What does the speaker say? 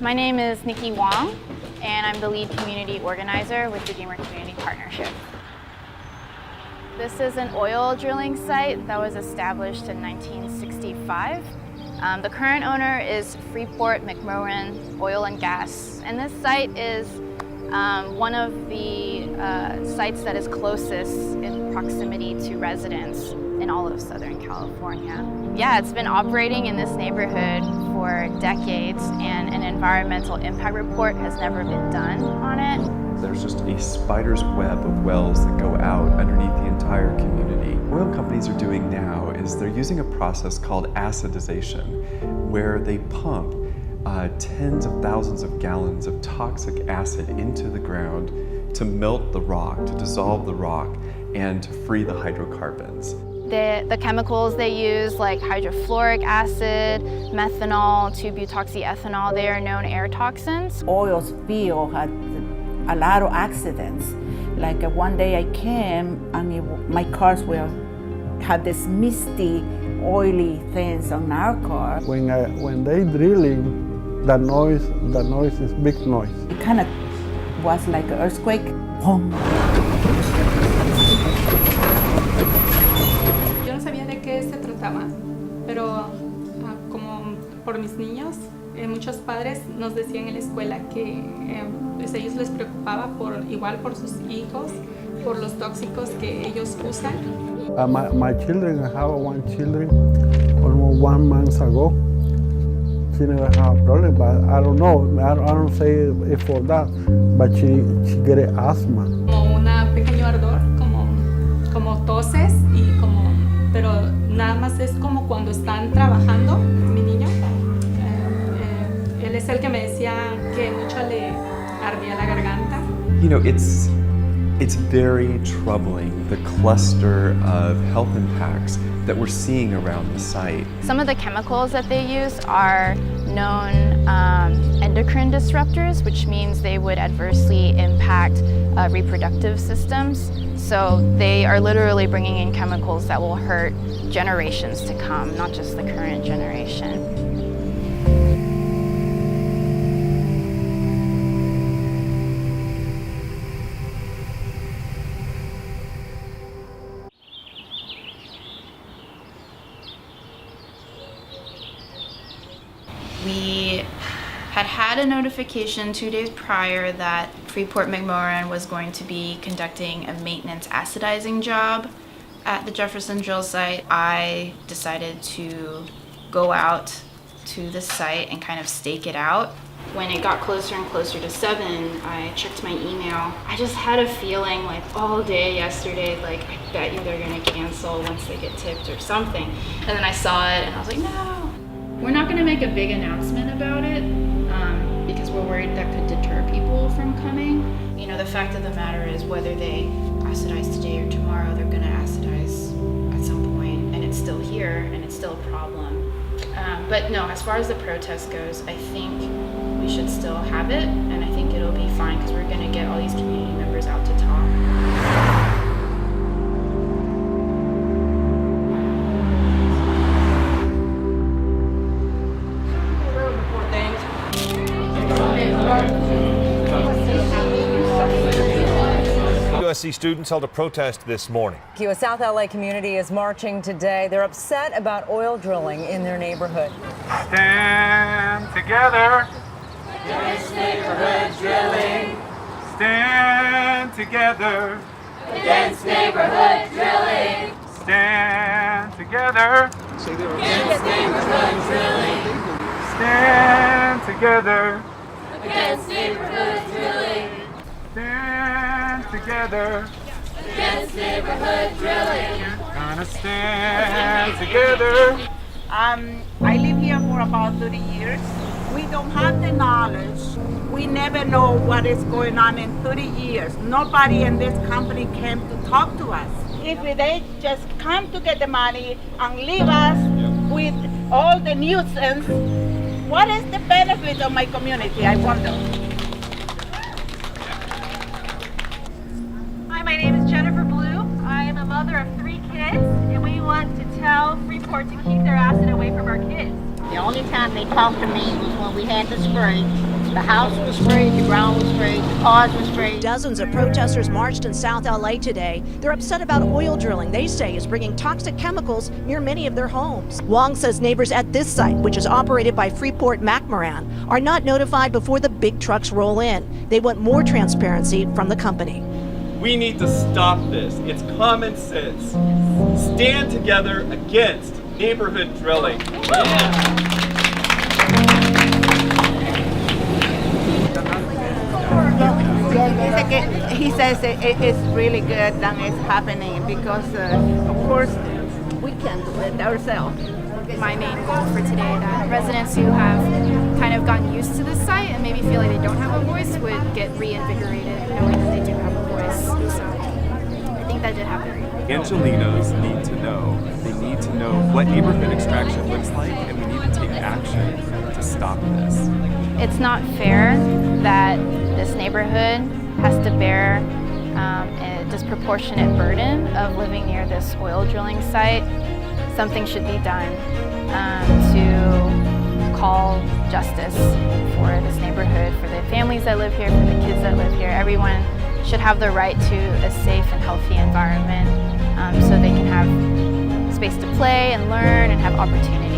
My name is Nikki Wong, and I'm the lead community organizer with the Gamer Community Partnership. This is an oil drilling site that was established in 1965. The current owner is Freeport McMoran Oil and Gas, and this site is one of the sites that is closest in proximity to residents in all of Southern California. Yeah, it's been operating in this neighborhood for decades, and an environmental impact report has never been done on it. There's just a spider's web of wells that go out underneath the entire community. What oil companies are doing now is they're using a process called acidization, where they pump tens of thousands of gallons of toxic acid into the ground to melt the rock, to dissolve the rock, and to free the hydrocarbons. The chemicals they use, like hydrofluoric acid, methanol, 2-butoxyethanol, they are known air toxins. Oil spill had a lot of accidents. Like one day I came and my cars had this misty, oily things on our car. When they drilling, the noise is big noise. It kind of was like an earthquake. Boom. Yo no sabía de qué se trataba, pero como por mis niños, muchos padres nos decían en la escuela que pues ellos les preocupaba igual por sus hijos, por los tóxicos que ellos usan. My children, I have one children almost 1 month ago. She never had a problem, but I don't know. I don't say it for that, but she get asthma. Como un pequeño ardor, como toses pero nada más es como cuando están trabajando. Mi niño, él es el que me decía que mucho le ardía la garganta. You know, it's very troubling, the cluster of health impacts that we're seeing around the site. Some of the chemicals that they use are known endocrine disruptors, which means they would adversely impact reproductive systems. So they are literally bringing in chemicals that will hurt generations to come, not just the current generation. We had a notification 2 days prior that Freeport McMoran was going to be conducting a maintenance acidizing job at the Jefferson drill site. I decided to go out to the site and kind of stake it out. When it got closer and closer to 7, I checked my email. I just had a feeling like all day yesterday, like I bet you they're gonna cancel once they get tipped or something. And then I saw it and I was like, no. We're not going to make a big announcement about it because we're worried that could deter people from coming. You know, the fact of the matter is whether they acidize today or tomorrow, they're going to acidize at some point, and it's still here and it's still a problem. But no, as far as the protest goes, I think we should still have it, and I think it'll be fine because we're going to get all these community members out to talk. USC students held a protest this morning. A South LA community is marching today. They're upset about oil drilling in their neighborhood. Stand together against neighborhood drilling. Stand together against neighborhood drilling. Stand together against neighborhood drilling. Stand together against neighborhood drilling. Stand together against neighborhood drilling. Gonna stand together. I live here for about 30 years. We don't have the knowledge. We never know what is going on in 30 years. Nobody in this company came to talk to us. If they just come to get the money and leave us with all the nuisance, what is the benefit of my community, I wonder? Hi, my name is Jennifer Blue. mother of 3 kids, and we want to tell Freeport to keep their acid away from our kids. The only time they talked to me was when we had the spray. The house was sprayed, the ground was sprayed, the cars were sprayed. Dozens of protesters marched in South LA today. They're upset about oil drilling they say is bringing toxic chemicals near many of their homes. Wong says neighbors at this site, which is operated by Freeport McMoran, are not notified before the big trucks roll in. They want more transparency from the company. We need to stop this. It's common sense. Stand together against neighborhood drilling. He says it's really good that it's happening because, of course, we can do it ourselves. My main goal for today, that residents who have kind of gotten used to this site and maybe feel like they don't have a voice would get reinvigorated knowing that they do have a voice. So I think that did happen. Angelinos need to know. They need to know what neighborhood extraction looks like, and we need to take action to stop this. It's not fair that this neighborhood has to bear a disproportionate burden of living near this oil drilling site. Something should be done to call justice for this neighborhood, for the families that live here, for the kids that live here. Everyone should have the right to a safe and healthy environment so they can have space to play and learn and have opportunity.